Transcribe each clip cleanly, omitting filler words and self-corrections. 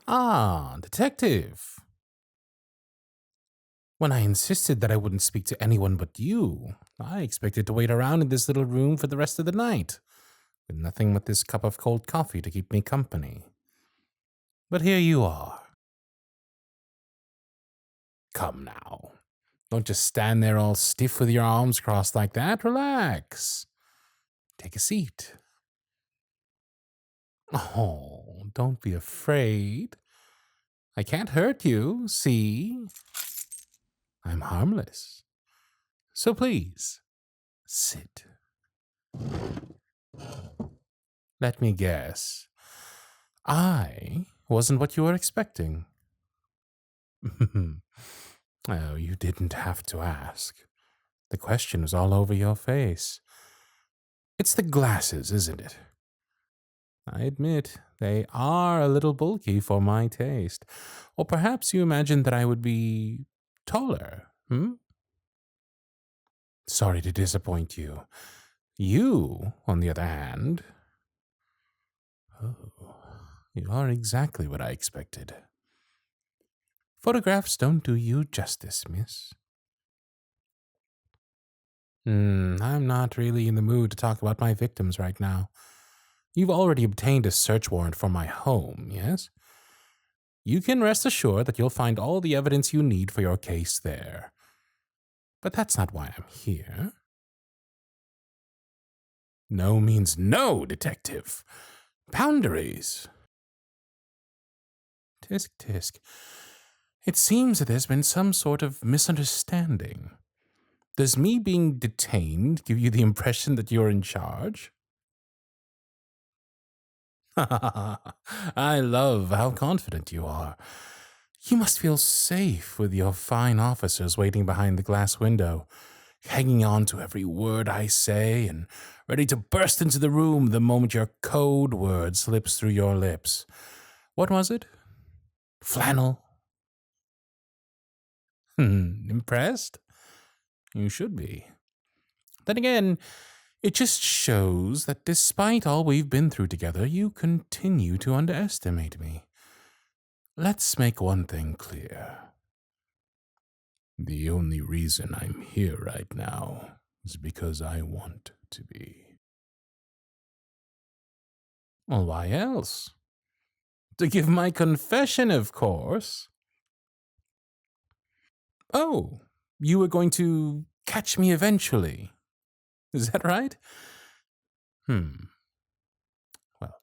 Ah, detective. When I insisted that I wouldn't speak to anyone but you, I expected to wait around in this little room for the rest of the night, with nothing but this cup of cold coffee to keep me company. But here you are. Come now. Don't just stand there all stiff with your arms crossed like that. Relax. Take a seat. Oh, don't be afraid. I can't hurt you, see? I'm harmless. So please, sit. Let me guess. I wasn't what you were expecting. Oh, you didn't have to ask. The question was all over your face. It's the glasses, isn't it? I admit, they are a little bulky for my taste. Or perhaps you imagined that I would be taller, Sorry to disappoint you. You, on the other hand... Oh, you are exactly what I expected. Photographs don't do you justice, miss. I'm not really in the mood to talk about my victims right now. You've already obtained a search warrant for my home, yes? You can rest assured that you'll find all the evidence you need for your case there. But that's not why I'm here. No means no, detective. Boundaries. Tisk, tisk. It seems that there's been some sort of misunderstanding. Does me being detained give you the impression that you're in charge? I love how confident you are. You must feel safe with your fine officers waiting behind the glass window, hanging on to every word I say and ready to burst into the room the moment your code word slips through your lips. What was it? Flannel? Impressed? You should be. Then again, it just shows that despite all we've been through together, you continue to underestimate me. Let's make one thing clear. The only reason I'm here right now is because I want to be. Well, why else? To give my confession, of course. Oh, you were going to catch me eventually. Is that right? Well,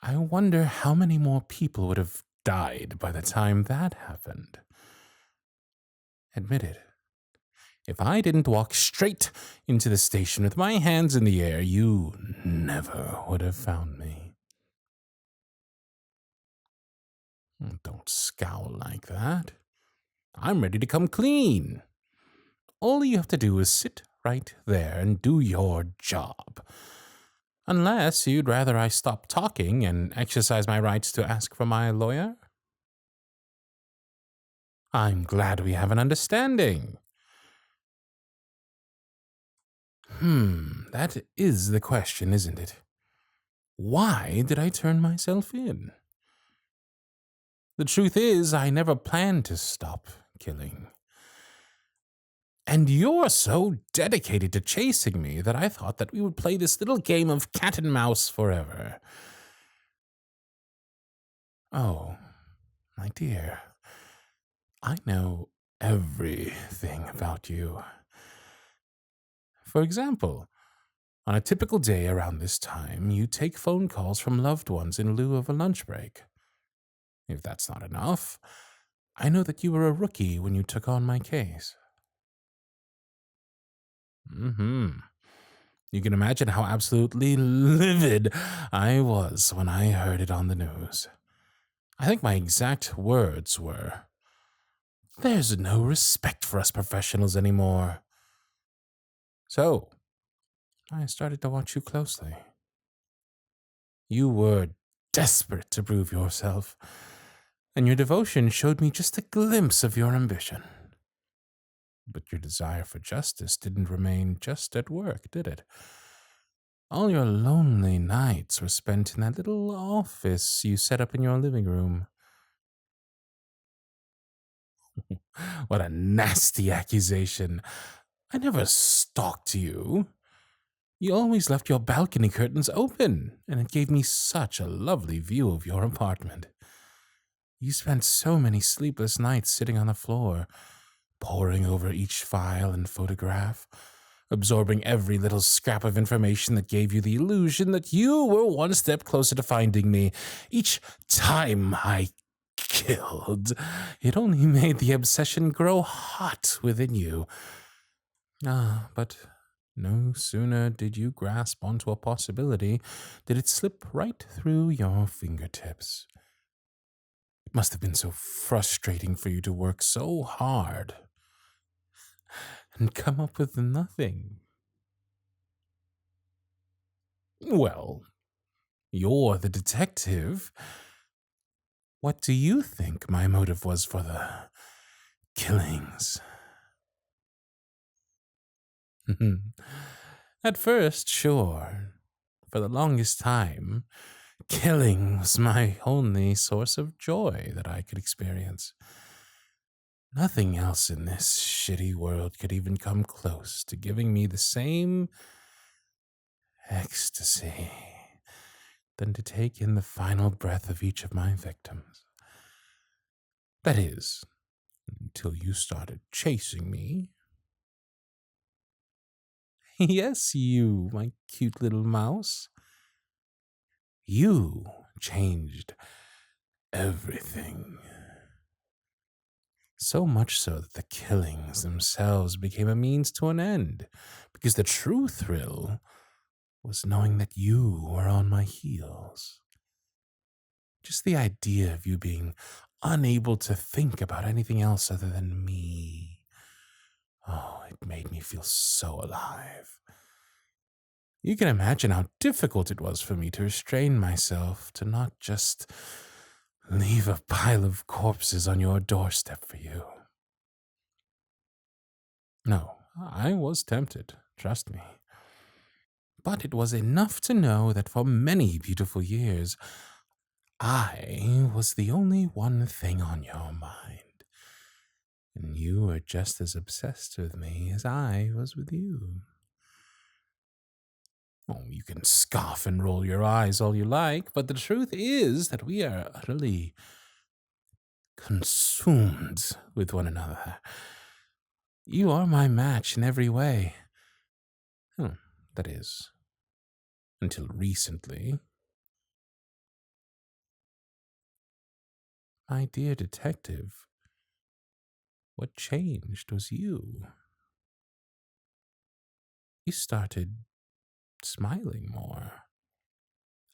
I wonder how many more people would have died by the time that happened. Admit it. If I didn't walk straight into the station with my hands in the air, you never would have found me. Don't scowl like that. I'm ready to come clean. All you have to do is sit right there and do your job. Unless you'd rather I stop talking and exercise my rights to ask for my lawyer? I'm glad we have an understanding. That is the question, isn't it? Why did I turn myself in? The truth is, I never planned to stop killing. And you're so dedicated to chasing me that I thought that we would play this little game of cat and mouse forever. Oh, my dear, I know everything about you. For example, on a typical day around this time, you take phone calls from loved ones in lieu of a lunch break. If that's not enough, I know that you were a rookie when you took on my case. You can imagine how absolutely livid I was when I heard it on the news. I think my exact words were, "There's no respect for us professionals anymore." So, I started to watch you closely. You were desperate to prove yourself, and your devotion showed me just a glimpse of your ambition. But your desire for justice didn't remain just at work, did it? All your lonely nights were spent in that little office you set up in your living room, What a nasty accusation. I never stalked you. You always left your balcony curtains open, and it gave me such a lovely view of your apartment. You spent so many sleepless nights sitting on the floor, poring over each file and photograph, absorbing every little scrap of information that gave you the illusion that you were one step closer to finding me. Each time I killed, it only made the obsession grow hot within you. But no sooner did you grasp onto a possibility did it slip right through your fingertips. It must have been so frustrating for you to work so hard and come up with nothing. Well, you're the detective. What do you think my motive was for the killings? At first, sure. For the longest time, killing was my only source of joy that I could experience. Nothing else in this shitty world could even come close to giving me the same ecstasy than to take in the final breath of each of my victims. That is, until you started chasing me. Yes, you, my cute little mouse. You changed everything. So much so that the killings themselves became a means to an end, because the true thrill was knowing that you were on my heels. Just the idea of you being unable to think about anything else other than me. Oh, it made me feel so alive. You can imagine how difficult it was for me to restrain myself, to not just leave a pile of corpses on your doorstep for you. No, I was tempted, trust me. But it was enough to know that for many beautiful years, I was the only one thing on your mind. And you were just as obsessed with me as I was with you. Oh, you can scoff and roll your eyes all you like, but the truth is that we are utterly consumed with one another. You are my match in every way. That is, until recently. My dear detective, what changed was you. You started smiling more,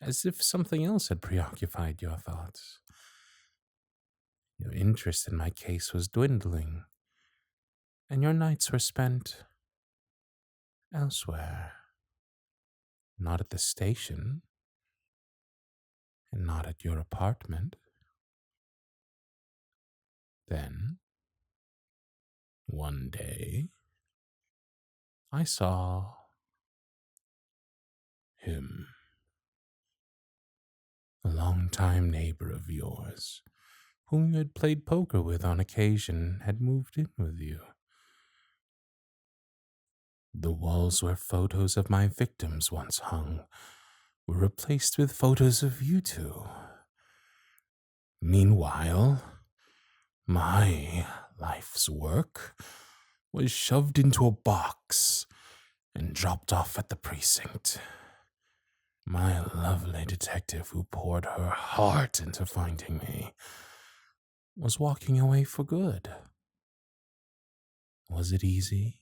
as if something else had preoccupied your thoughts. Your interest in my case was dwindling, and your nights were spent elsewhere. Not at the station, and not at your apartment. Then, one day, I saw him, a longtime neighbor of yours, whom you had played poker with on occasion, had moved in with you. The walls where photos of my victims once hung were replaced with photos of you two. Meanwhile, my life's work was shoved into a box and dropped off at the precinct. My lovely detective, who poured her heart into finding me, was walking away for good. Was it easy,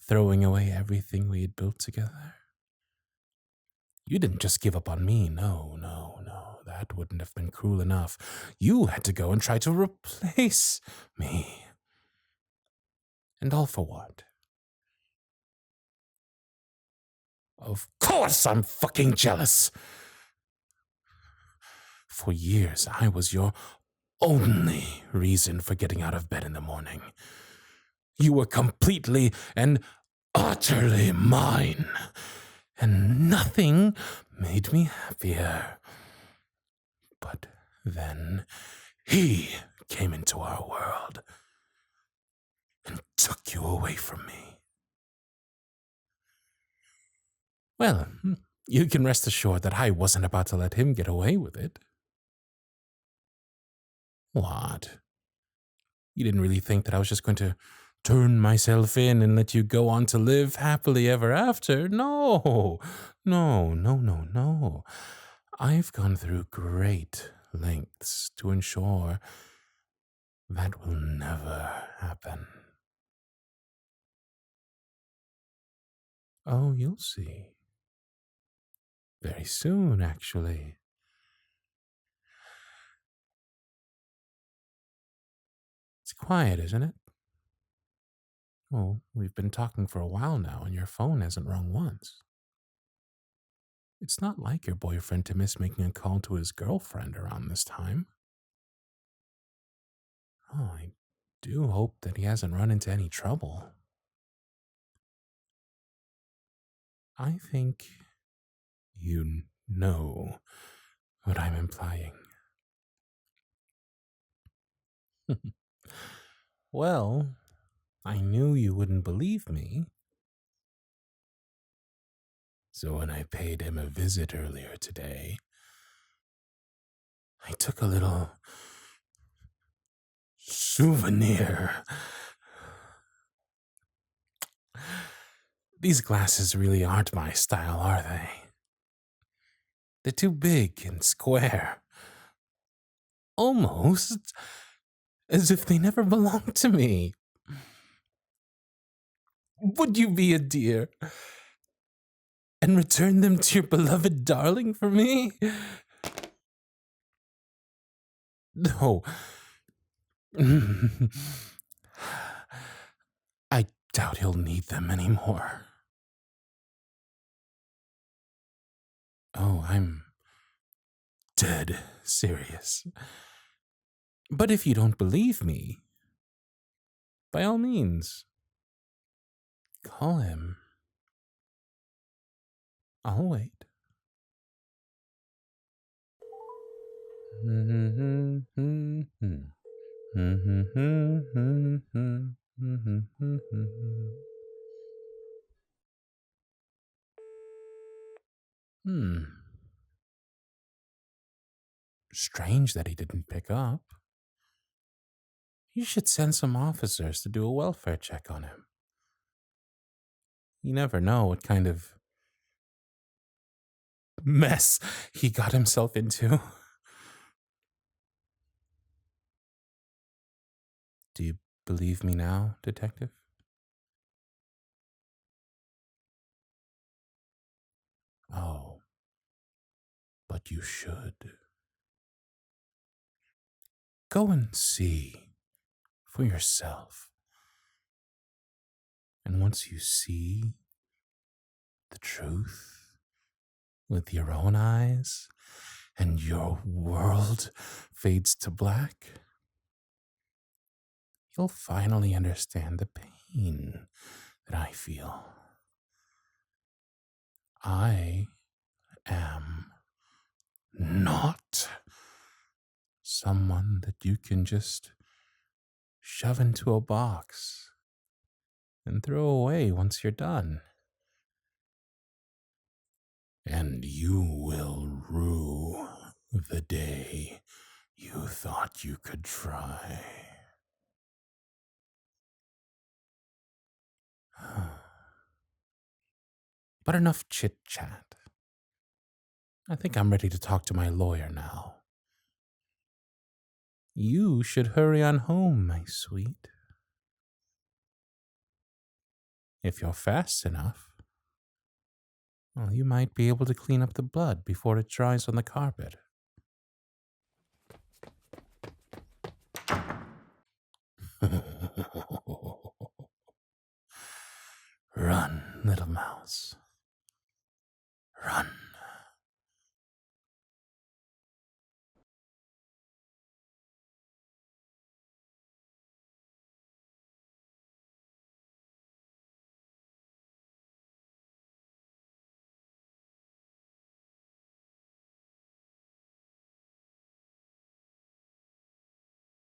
throwing away everything we had built together? You didn't just give up on me, no. That wouldn't have been cruel enough. You had to go and try to replace me. And all for what? Of course I'm fucking jealous. For years, I was your only reason for getting out of bed in the morning. You were completely and utterly mine, and nothing made me happier. But then He came into our world and took you away from me. Well, you can rest assured that I wasn't about to let him get away with it. What? You didn't really think that I was just going to turn myself in and let you go on to live happily ever after? No, no, no, no, no. I've gone through great lengths to ensure that will never happen. Oh, you'll see. Very soon, actually. It's quiet, isn't it? Oh, we've been talking for a while now, and your phone hasn't rung once. It's not like your boyfriend to miss making a call to his girlfriend around this time. Oh, I do hope that he hasn't run into any trouble. I think you know what I'm implying. Well, I knew you wouldn't believe me. So when I paid him a visit earlier today, I took a little souvenir. These glasses really aren't my style, are they? They're too big and square. Almost as if they never belonged to me. Would you be a dear and return them to your beloved darling for me? No. I doubt he'll need them anymore. Oh, I'm dead serious. But if you don't believe me, by all means, call him. I'll wait. Strange that he didn't pick up. You should send some officers to do a welfare check on him. You never know what kind of mess he got himself into. Do you believe me now, Detective? Oh, but you should. Go and see for yourself. And once you see the truth with your own eyes and your world fades to black, you'll finally understand the pain that I feel. I am not someone that you can just shove into a box and throw away once you're done. And you will rue the day you thought you could try. But enough chit-chat. I think I'm ready to talk to my lawyer now. You should hurry on home, my sweet. If you're fast enough, well, you might be able to clean up the blood before it dries on the carpet. Run, little mouse. Run.